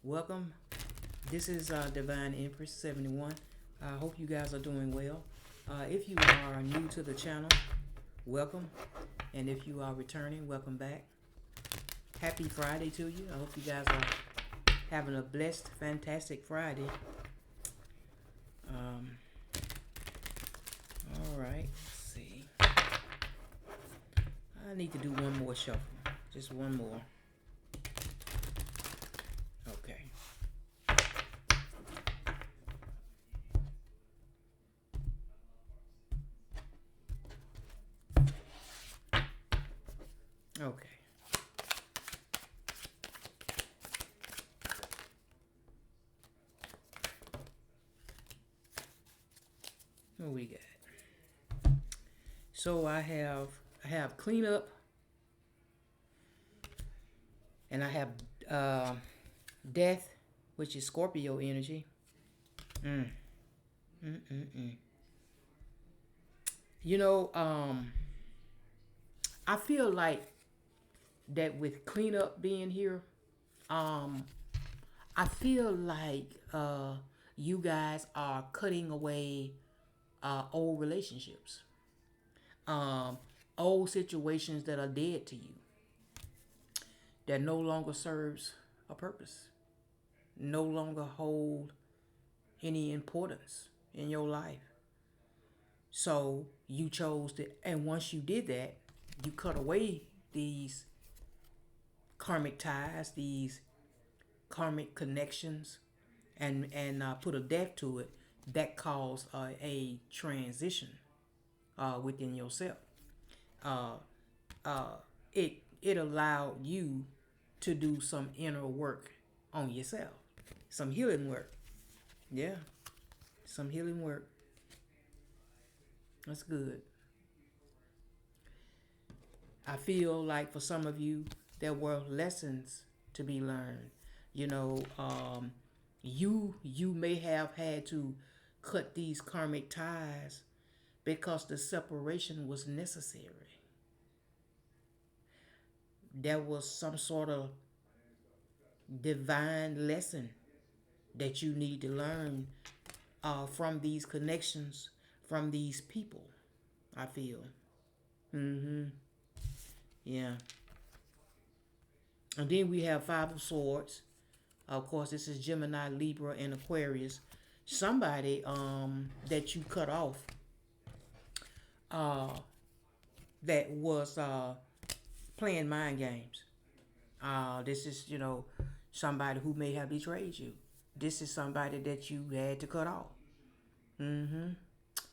Welcome. This is Divine Empress 71. I hope you guys are doing well. If you are new to the channel, welcome. And if you are returning, welcome back. Happy Friday to you. I hope you guys are having a blessed, fantastic Friday. Um, all right, let's see. I need to do one more shuffle. Just one more. Okay. Okay. What we got? So I have cleanup, and I have uh, death, which is Scorpio energy. Mm, mm, mm, mm. You know, I feel like that with cleanup being here, um, I feel like you guys are cutting away old relationships, um, old situations that are dead to you, that no longer serves a purpose, no longer hold any importance in your life. So you chose to, and once you did that, you cut away these karmic ties, these karmic connections, and put a death to it. That caused a transition within yourself. Uh, uh, it allowed you to do some inner work on yourself, some healing work. Yeah, some healing work. That's good. I feel like for some of you, there were lessons to be learned. You know, you may have had to cut these karmic ties because the separation was necessary. There was some sort of divine lesson that you need to learn from these connections, from these people. I feel. Mm-hmm. Yeah. And then we have Five of Swords. Of course, this is Gemini, Libra, and Aquarius. Somebody that you cut off uh, that was playing mind games. This is, somebody who may have betrayed you. This is somebody that you had to cut off. Mm-hmm.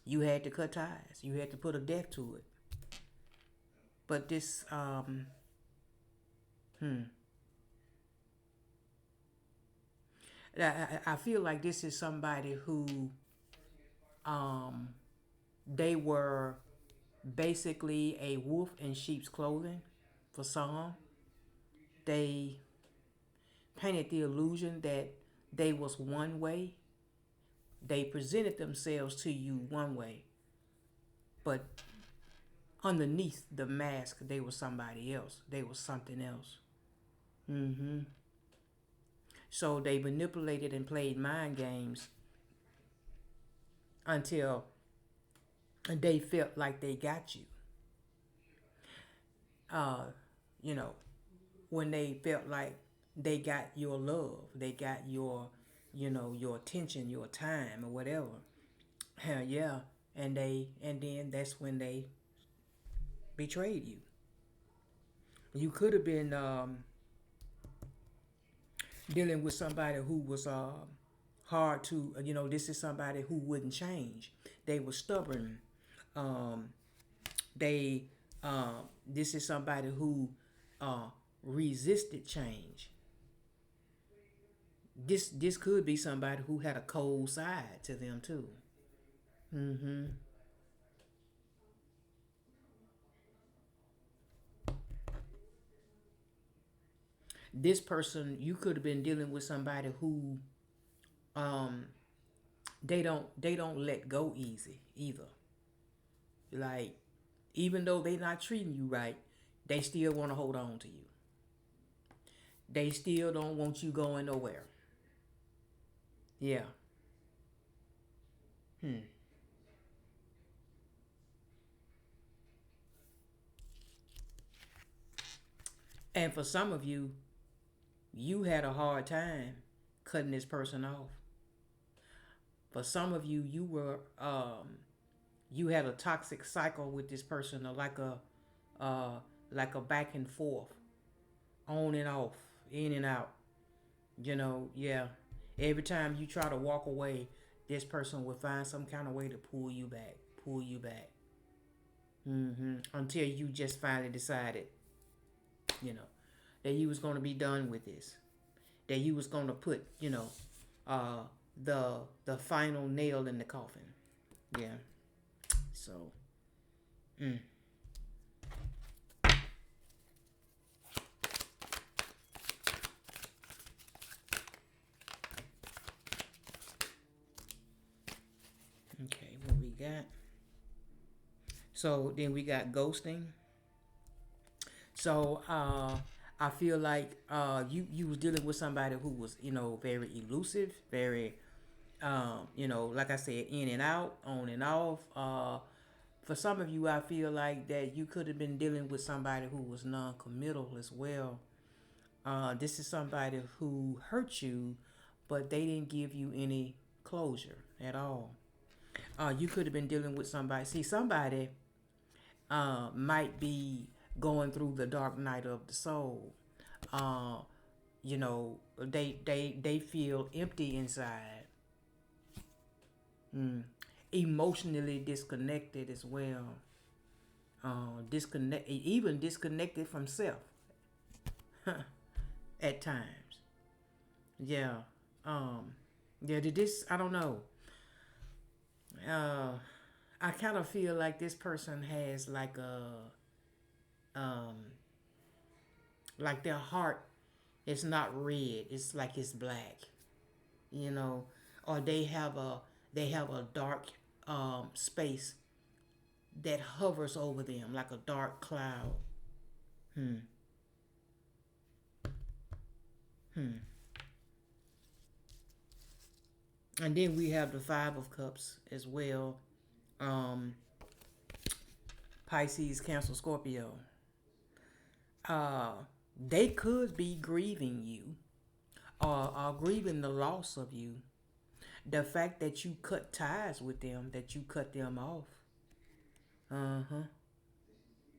You had to cut ties. You had to put a death to it. But this, hmm, I feel like this is somebody who um, they were basically a wolf in sheep's clothing for some. They painted the illusion that they was one way. They presented themselves to you one way, but underneath the mask, they were somebody else. They was something else. Mm-hmm. So they manipulated and played mind games until they felt like they got you. Uh, you know, when they felt like they got your love, they got your attention, your time, or whatever. Hell yeah, and then that's when they betrayed you. You could have been dealing with somebody who was hard to, this is somebody who wouldn't change. They were stubborn. Um, they this is somebody who uh, resisted change. This could be somebody who had a cold side to them too. Mm-hmm. This person, you could have been dealing with somebody who um they don't let go easy either. Like, even though they not treating you right, they still want to hold on to you. They still don't want you going nowhere. Yeah. Hmm. And for some of you, you had a hard time cutting this person off. For some of you, you had a toxic cycle with this person, or uh, like a back and forth, on and off, in and out. Yeah. Every time you try to walk away, this person will find some kind of way to pull you back, until you just finally decided, you know, that you was going to be done with this, that you was going to put, uh, the final nail in the coffin. Yeah. So, mm, okay, what we got? So then we got ghosting. So I feel like you was dealing with somebody who was, very elusive, very, like I said, in and out, on and off. For some of you, I feel like that you could have been dealing with somebody who was non-committal as well. This is somebody who hurt you, but they didn't give you any closure at all. You could have been dealing with somebody. See, somebody might be going through the dark night of the soul. Uh, they feel empty inside, mm. Emotionally disconnected as well. Even disconnected from self at times. Yeah. Um, yeah. This I don't know. Uh, I kind of feel like this person has um, like their heart is not red. It's like it's black. You know, or they have a dark space that hovers over them like a dark cloud. Hmm. Hmm. And then we have the Five of Cups as well. Um, Pisces, Cancer, Scorpio. Uh, they could be grieving you, or grieving the loss of you. The fact that you cut ties with them, that you cut them off. Uh huh.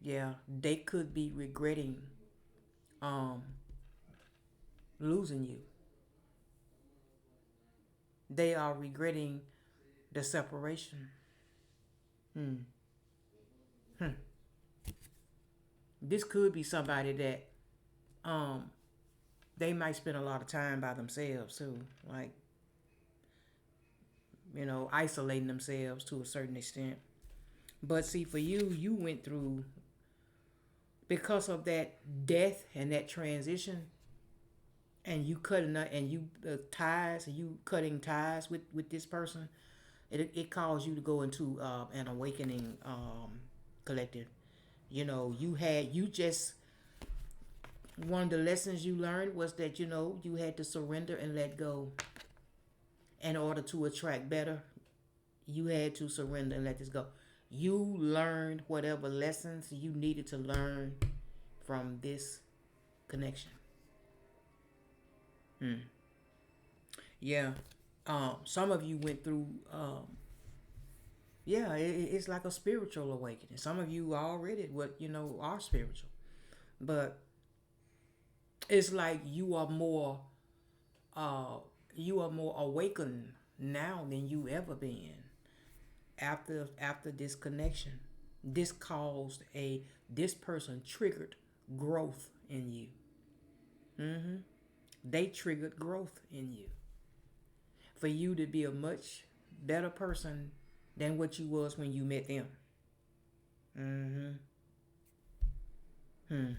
Yeah, they could be regretting um losing you. They are regretting the separation. Hmm. Hmm. This could be somebody that um they might spend a lot of time by themselves too, like, isolating themselves to a certain extent. But see, for you, you went through, because of that death and that transition, and you cutting and you ties, and you cutting ties with this person. It caused you to go into an awakening collective. You just, one of the lessons you learned was that you had to surrender and let go in order to attract better. You had to surrender and let this go. You learned whatever lessons you needed to learn from this connection. Hmm. Yeah. Some of you went through. Yeah, it's like a spiritual awakening. Some of you already, what are spiritual, but it's like Uh, you are more awakened now than you ever been after this connection. This caused a this person triggered growth in you. Mm-hmm. They triggered growth in you for you to be a much better person than what you was when you met them. Mm-hmm. Hmm.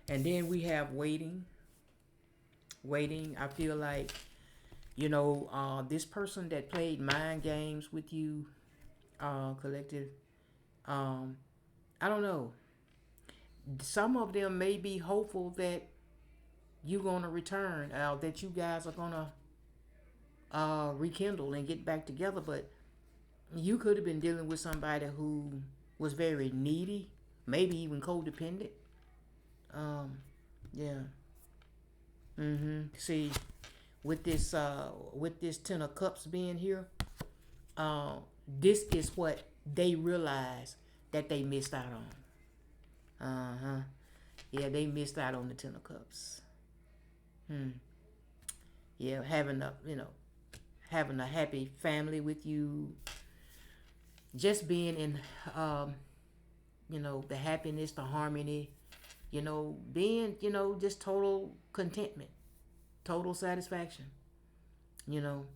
And then we have waiting. Waiting. I feel like this person that played mind games with you, collective. Um, I don't know. Some of them may be hopeful that you're gonna return, that you guys are gonna rekindle and get back together. But you could have been dealing with somebody who was very needy, maybe even codependent. Um, yeah. See, with this Ten of Cups being here, uh, this is what they realize that they missed out on. Uh-huh. Yeah, they missed out on the Ten of Cups. Hmm. Yeah, having a happy family with you, just being in, um, the happiness, the harmony, being, just total contentment, total satisfaction. You know,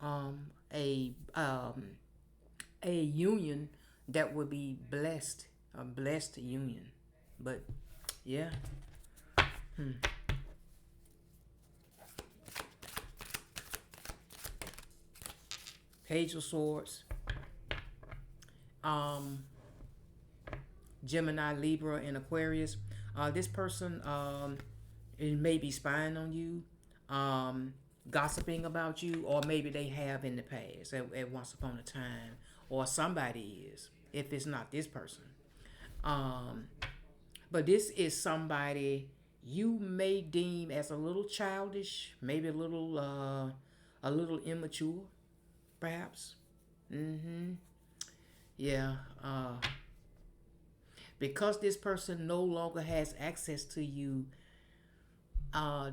um, a um, a union that would be blessed, a blessed union. But yeah. Hmm. Page of Swords. Um, Gemini, Libra, and Aquarius. This person, it may be spying on you, um, gossiping about you, or maybe they have in the past at once upon a time, or somebody is. If it's not this person, um, but this is somebody you may deem as a little childish, maybe a little immature, perhaps. Mm-hmm. Yeah. Because this person no longer has access to you,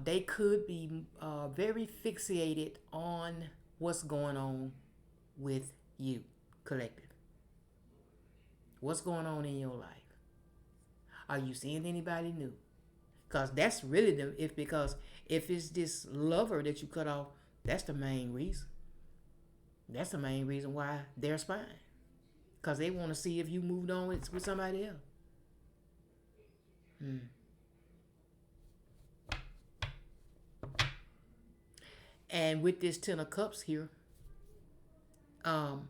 they could be very fixated on what's going on with you, collective. What's going on in your life? Are you seeing anybody new? Because that's really because if it's this lover that you cut off, that's the main reason. That's the main reason why they're spying. Because they want to see if you moved on with somebody else. Hmm. And with this Ten of Cups here, um,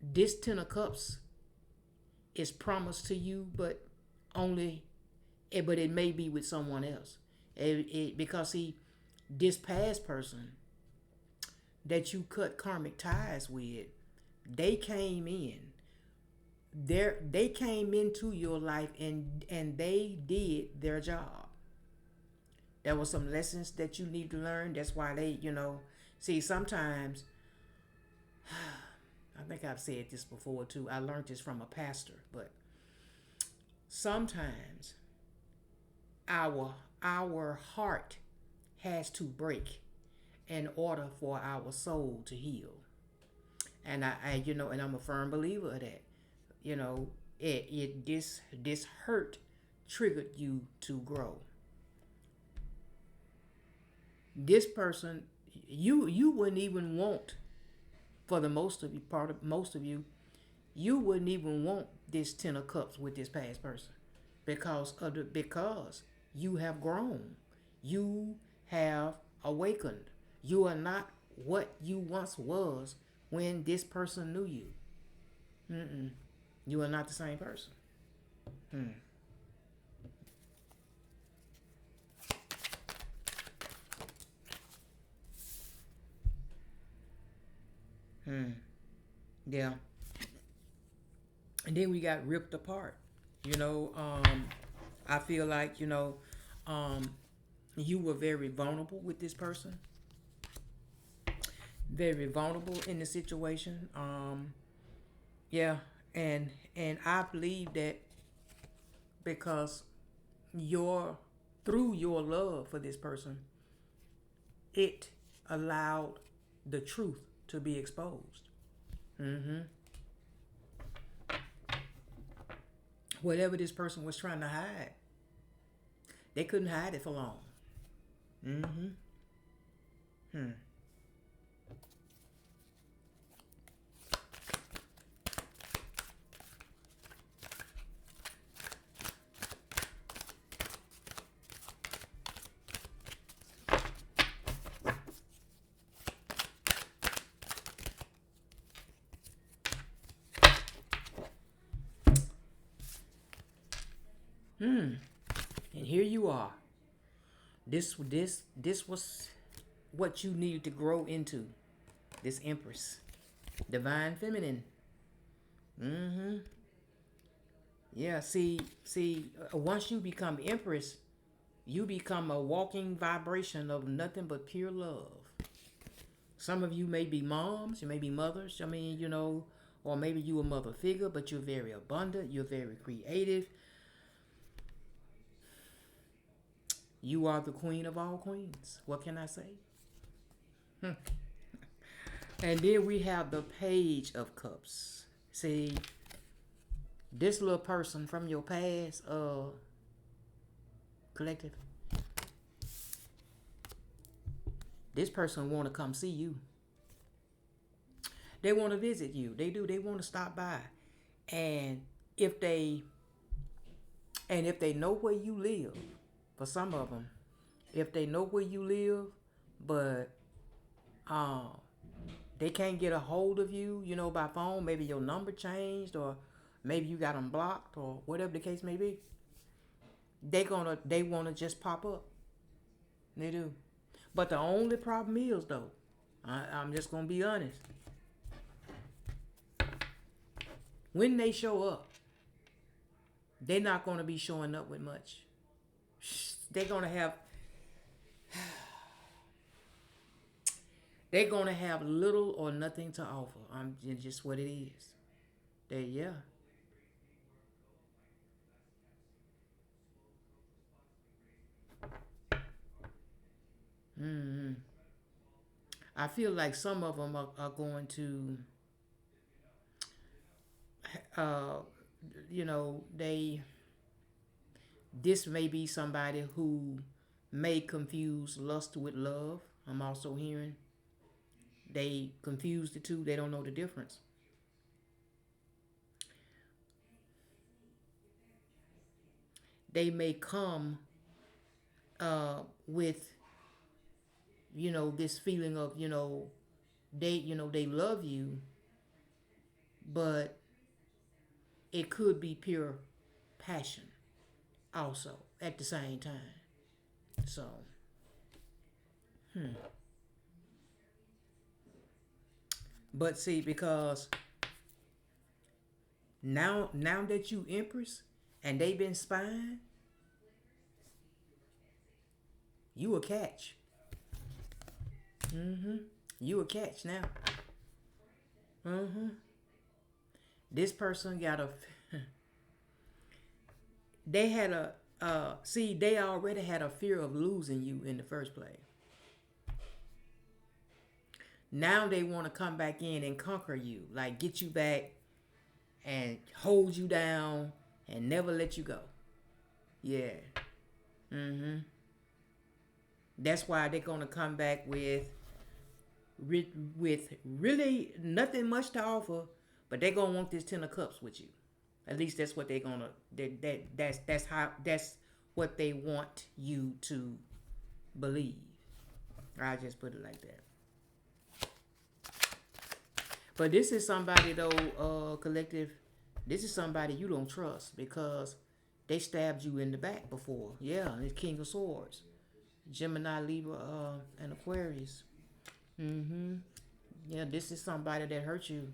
this Ten of Cups is promised to you, but only, but it may be with someone else. Because see, this past person that you cut karmic ties with, they came in. They came into your life and they did their job. There were some lessons that you need to learn. That's why see, sometimes, I think I've said this before too. I learned this from a pastor, but sometimes our heart has to break in order for our soul to heal. And and I'm a firm believer of that. This hurt triggered you to grow. This person, you wouldn't even want, for the most of you, you wouldn't even want this Ten of Cups with this past person, because you have grown, you have awakened. You are not what you once was when this person knew you. Mm-mm. You are not the same person. Hmm. Hmm. Yeah. And then we got ripped apart. You know, I feel like, um, you were very vulnerable with this person, very vulnerable in the situation. Yeah, and I believe that because your through your love for this person, it allowed the truth to be exposed. Mm-hmm. Whatever this person was trying to hide, they couldn't hide it for long. Mm-hmm. Hmm. Hmm. And here you are. This was what you needed to grow into. This Empress, divine feminine. Mm-hmm. Yeah. Once you become Empress, you become a walking vibration of nothing but pure love. Some of you may be moms, you may be mothers. I mean, or maybe you a mother figure, but you're very abundant. You're very creative. You are the queen of all queens. What can I say? And then we have the Page of Cups. See, this little person from your past, collective, this person want to come see you. They want to visit you. They do. They want to stop by. And if they know where you live, for some of them, if they know where you live, but um they can't get a hold of you, by phone, maybe your number changed, or maybe you got them blocked, or whatever the case may be, they want to just pop up. They do. But the only problem is, though, I'm just gonna be honest. When they show up, they're not gonna be showing up with much. They're gonna have they're gonna have little or nothing to offer. It's just what it is. Yeah. Hmm. I feel like some of them are going to, uh, they. This may be somebody who may confuse lust with love. I'm also hearing they confuse the two. They don't know the difference. They may come with this feeling of they love you, but it could be pure passion also at the same time. So, but see, because now that you Empress and they been spying, you a catch. Mm-hmm. You a catch now. Mm-hmm. This person got a. They had a. They already had a fear of losing you in the first place. Now they want to come back in and conquer you, like get you back and hold you down and never let you go. Yeah. Mm-hmm. That's why they're gonna come back with really nothing much to offer, but they're gonna want this 10 of cups with you. At least that's what they're gonna. That's what they want you to believe. I just put it like that. But this is somebody though, collective. This is somebody you don't trust because they stabbed you in the back before. Yeah, it's King of Swords, Gemini, Libra, and Aquarius. Mm-hmm. Yeah, this is somebody that hurt you.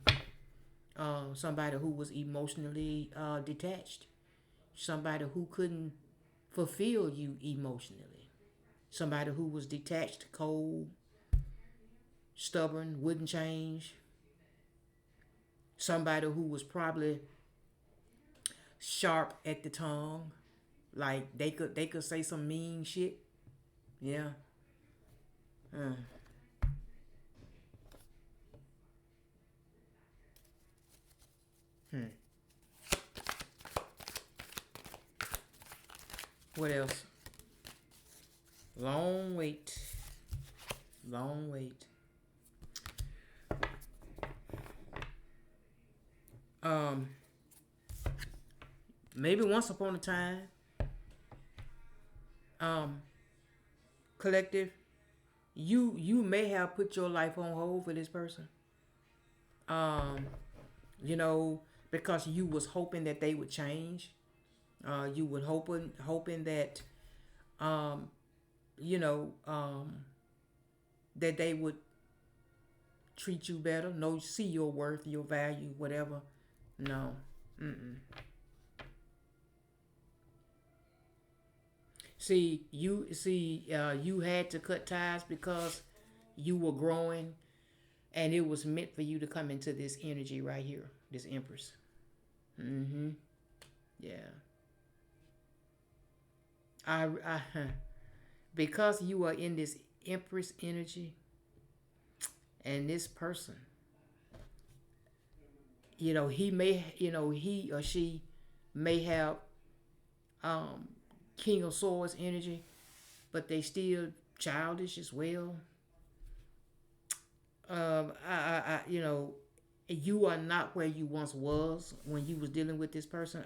Somebody who was emotionally detached. Somebody who couldn't fulfill you emotionally. Somebody who was detached, cold, stubborn, wouldn't change. Somebody who was probably sharp at the tongue, like they could say some mean shit. Yeah. Uh, hmm. What else? Long wait. Long wait. Um. Maybe once upon a time. Um. Collective. You may have put your life on hold for this person. Um. You know, because you was hoping that they would change. You would hoping that um, you know, that they would treat you better, know, see your worth, your value, whatever. No. Mm-mm. You had to cut ties because you were growing, and it was meant for you to come into this energy right here, this Empress. Mm-hmm. Yeah. I because you are in this Empress energy, and this person, he or she may have um King of Swords energy, but they still childish as well. You are not where you once was when you was dealing with this person.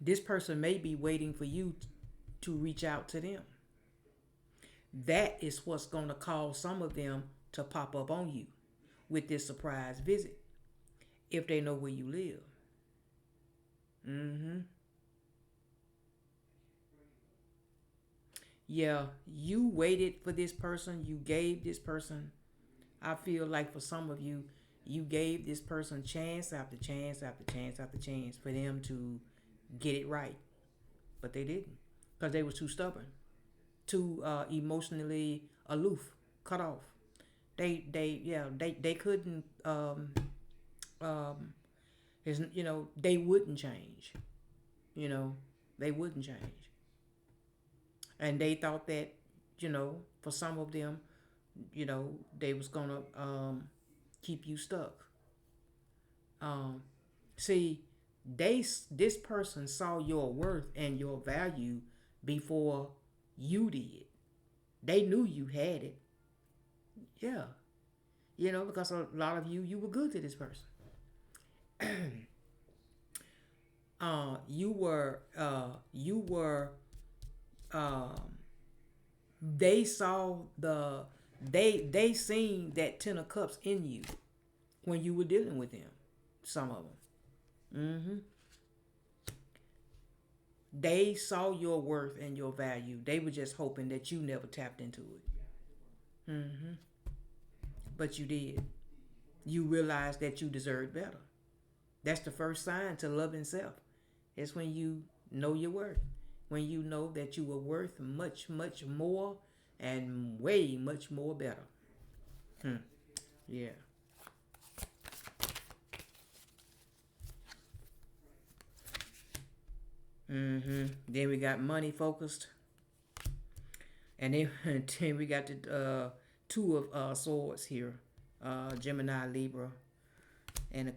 This person may be waiting for you to reach out to them. That is what's going to cause some of them to pop up on you with this surprise visit if they know where you live. Mm-hmm. Yeah, you waited for this person. You gave this person. I feel like for some of you, you gave this person chance after chance after chance after chance for them to get it right, but they didn't because they were too stubborn, too emotionally aloof, cut off. They couldn't um they wouldn't change. You know, they wouldn't change, and they thought that for some of them, they was gonna keep you stuck. Um, See, this person saw your worth and your value before you did. They knew you had it. Yeah, because a lot of you were good to this person. You were um they saw they seen that 10 of cups in you when you were dealing with them. Some of them. Mm-hmm. They saw your worth and your value. They were just hoping that you never tapped into it. Mm-hmm. But you did. You realized that you deserved better. That's the first sign to loving self. It's when you know your worth. When you know that you are worth much, much more and way much more better. Hmm. Yeah. Mm-hmm. Then we got money focused. And then, then we got the two of swords here. Gemini, Libra, and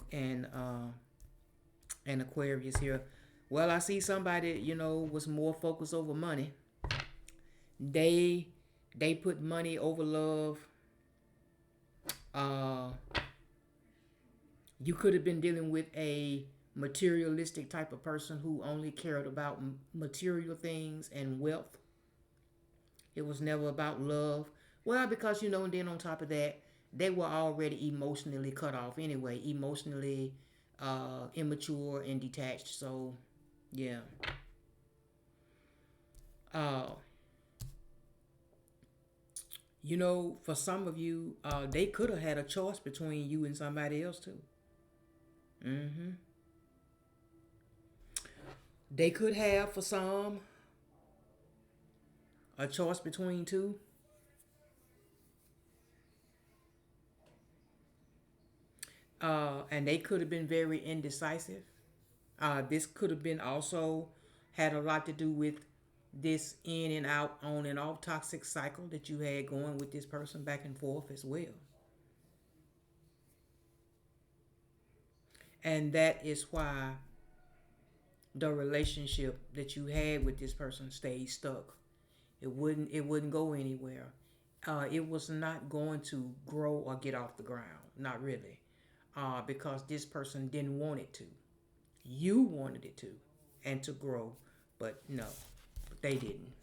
Aquarius here. Well, I see somebody, was more focused over money. They they put money over love. Uh, you could have been dealing with a materialistic type of person who only cared about material things and wealth. It was never about love. Well, because and then on top of that, they were already emotionally cut off anyway, emotionally immature and detached. So, yeah. Uh, for some of you, they could have had a choice between you and somebody else too. Mm-hmm. They could have, for some, a choice between two. And they could have been very indecisive. This could have been also had a lot to do with this in and out, on and off toxic cycle that you had going with this person back and forth as well. And that is why the relationship that you had with this person stayed stuck. It wouldn't go anywhere. It was not going to grow or get off the ground. Not really. Because this person didn't want it to. You wanted it to and to grow, but no, they didn't.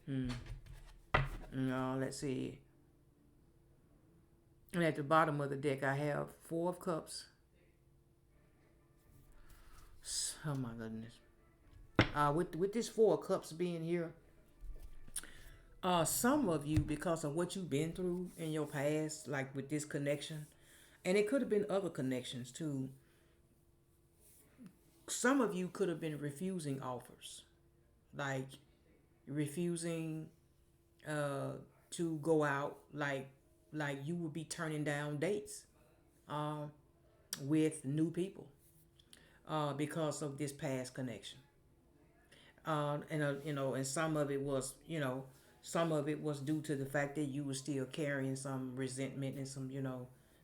Hmm. No, let's see. And at the bottom of the deck, I have 4 of cups. Oh my goodness. With this 4 of cups being here, Some of you, because of what you've been through in your past, like with this connection, and it could have been other connections too. Some of you could have been refusing offers, like refusing uh, to go out, like you would be turning down dates uh, with new people because of this past connection. And some of it was, some of it was due to the fact that you were still carrying some resentment and some,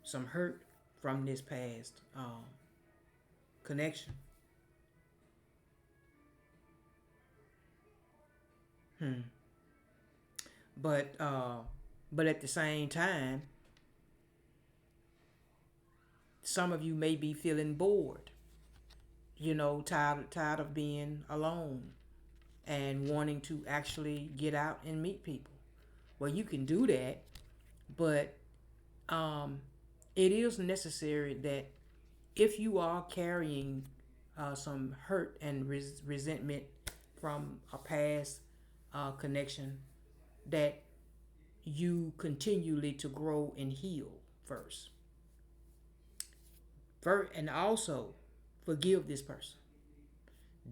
some hurt from this past connection. Hmm. But but at the same time, some of you may be feeling bored, tired of being alone and wanting to actually get out and meet people. Well, you can do that, but um, it is necessary that if you are carrying some hurt and resentment from a past connection, that you continually to grow and heal first. First, and also forgive this person.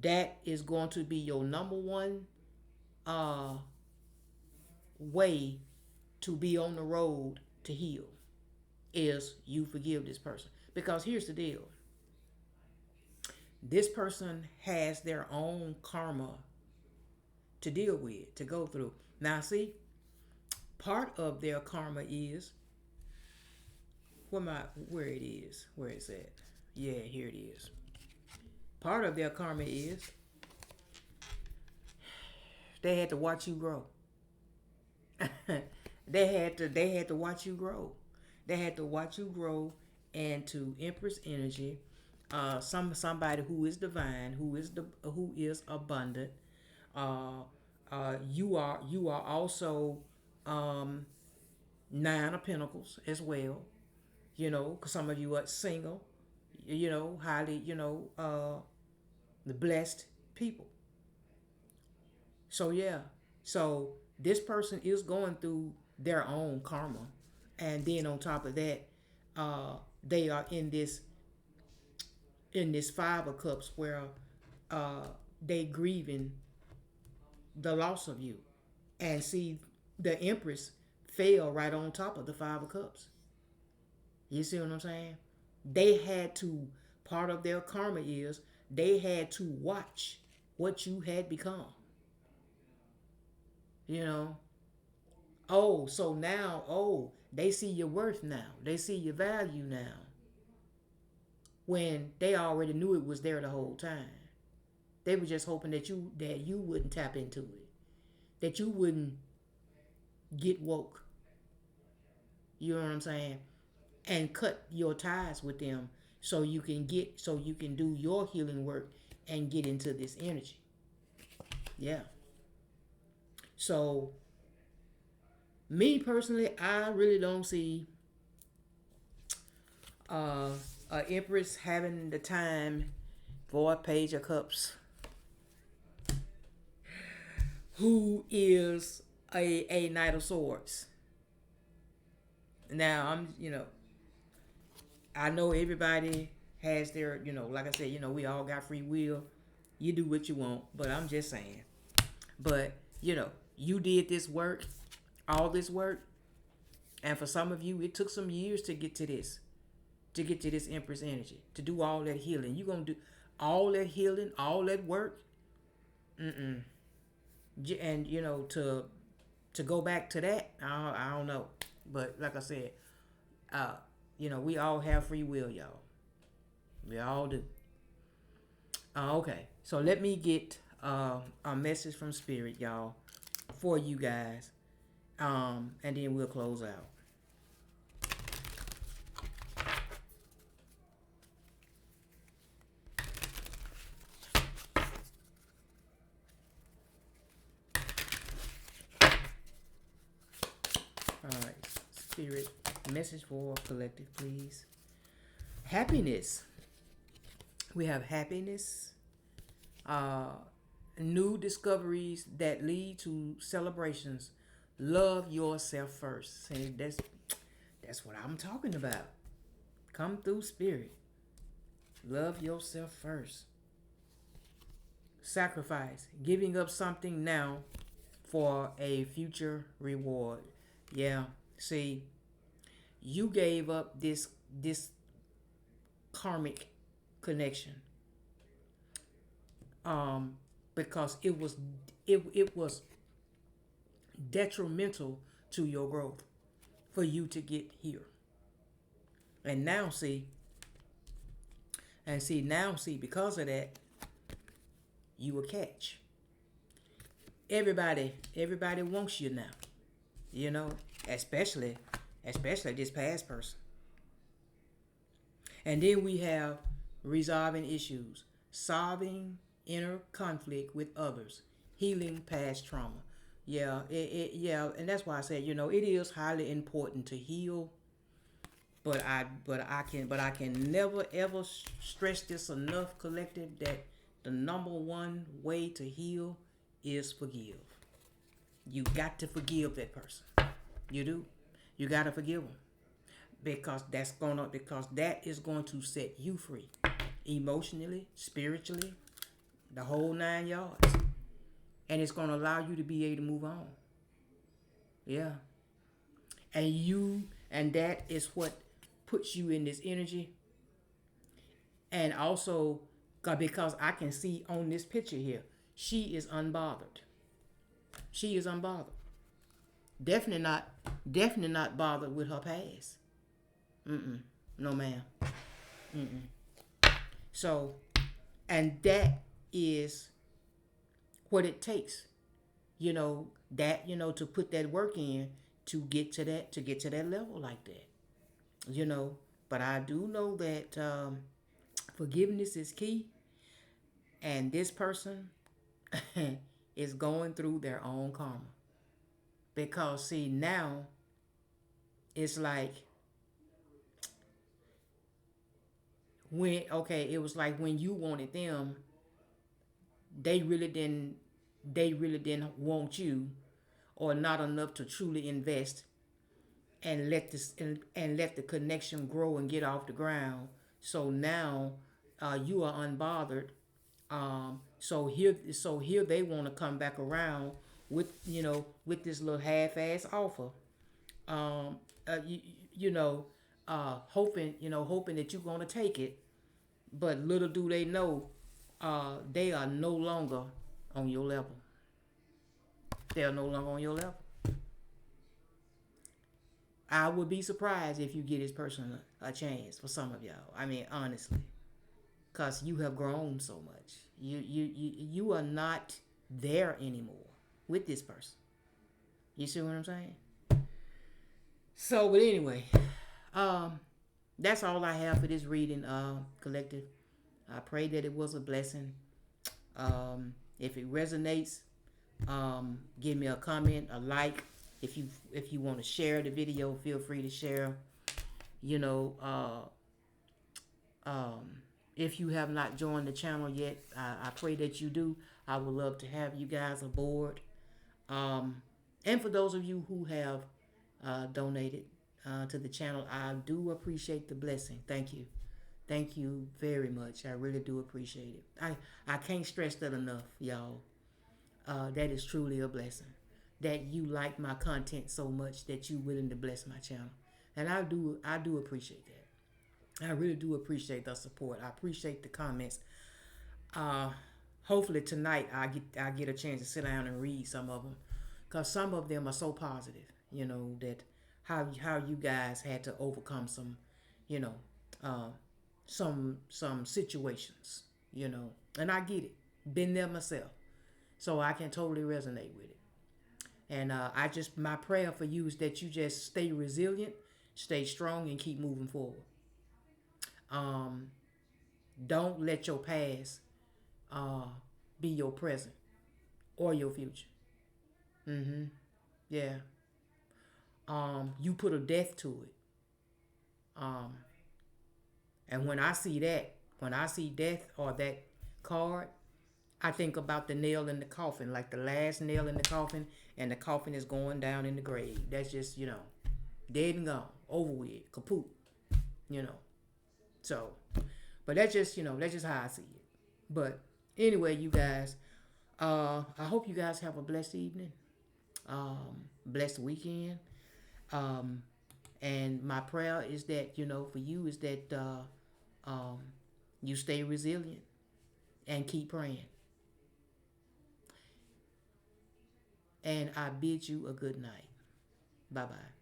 That is going to be your number one uh, way to be on the road to heal, is you forgive this person. Because here's the deal: this person has their own karma to deal with, to go through. Now, see, part of their karma is where it is, where it's at. Yeah, here it is. Part of their karma is they had to watch you grow. They had to watch you grow. They had to watch you grow into Empress energy. Somebody who is divine, who is abundant. Uh, you are also um, Nine of Pentacles as well. Because some of you are single. Highly, the blessed people. So yeah, so this person is going through their own karma, and then on top of that, they are in this Five of Cups where uh, they grieving the loss of you, and see the Empress fell right on top of the Five of Cups. You see what I'm saying? They had to. Part of their karma is they had to watch what you had become. You know, so now, they see your worth now. They see your value now. When they already knew it was there the whole time. They were just hoping that you wouldn't tap into it. That you wouldn't get woke. You know what I'm saying? And cut your ties with them so you can do your healing work and get into this energy. Yeah. So me personally, I really don't see uh, Empress having the time for a Page of Cups, who is a Knight of Swords. Now, I know everybody has their, like I said, we all got free will. You do what you want, but I'm just saying. But, you did this work, all this work, and for some of you, it took some years to get to this Empress energy, to do all that healing. You're going to do all that healing, all that work. Mm-mm. And, to go back to that, I don't know. But like I said, uh, we all have free will, y'all. We all do. Okay, so let me get a message from Spirit, y'all, for you guys, and then we'll close out. All right, Spirit, message for collective, please. Happiness. We have happiness, uh, new discoveries that lead to celebrations Love yourself first. And that's what I'm talking about. Come through spirit. Love yourself first. Sacrifice. Giving up something now for a future reward. Yeah. See, you gave up this karmic connection um because it was detrimental to your growth for you to get here. And now see because of that you a catch. Everybody wants you now. You know, especially this past person. And then we have resolving issues, solving inner conflict with others, healing past trauma. Yeah, and that's why I said, it is highly important to heal, but I can never ever stress this enough, collective, that the number one way to heal is forgive. You got to forgive that person. You do. You got to forgive them because that is going to set you free, emotionally, spiritually, the whole 9 yards, and it's going to allow you to be able to move on. Yeah, and that is what puts you in this energy, and also because I can see on this picture here, she is unbothered. She is unbothered. Definitely not bothered with her past. No, ma'am. So, and that is what it takes, to put that work in to get to that level like that, you know. But I do know that forgiveness is key, and this person is going through their own karma because see now it's like it was like when you wanted them, they really didn't want you, or not enough to truly invest and let the connection grow and get off the ground. So now you are unbothered. So here they want to come back around with this little half-ass offer. Um, you, you know, hoping that you're gonna take it, but little do they know, they are no longer on your level. They are no longer on your level. I would be surprised if you get this person a chance, for some of y'all. I mean, honestly, because you have grown so much. You are not there anymore with this person. You see what I'm saying? So, but anyway, um, that's all I have for this reading, collective. I pray that it was a blessing. If it resonates, give me a comment, a like. If you want to share the video, feel free to share. You know, if you have not joined the channel yet, I pray that you do. I would love to have you guys aboard. And for those of you who have donated to the channel, I do appreciate the blessing. Thank you. Thank you very much. I really do appreciate it. I can't stress that enough, y'all. That is truly a blessing. That you like my content so much that you willing to bless my channel. And I do appreciate that. I really do appreciate the support. I appreciate the comments. Uh, Hopefully tonight I get a chance to sit down and read some of them, cause some of them are so positive. That how you guys had to overcome some, you know, uh, some situations. And I get it. Been there myself, so I can totally resonate with it. And my prayer for you is that you just stay resilient, stay strong, and keep moving forward. Um, don't let your past uh, be your present or your future. Mm-hmm. Yeah. You put a death to it. Um, and when I see death or that card, I think about the nail in the coffin, like the last nail in the coffin, and the coffin is going down in the grave. That's just, dead and gone, over with, kaput, you know. So, but that's just how I see it. But anyway, you guys, I hope you guys have a blessed evening, blessed weekend. Um, and my prayer is that, for you is that um, you stay resilient and keep praying. And I bid you a good night. Bye bye.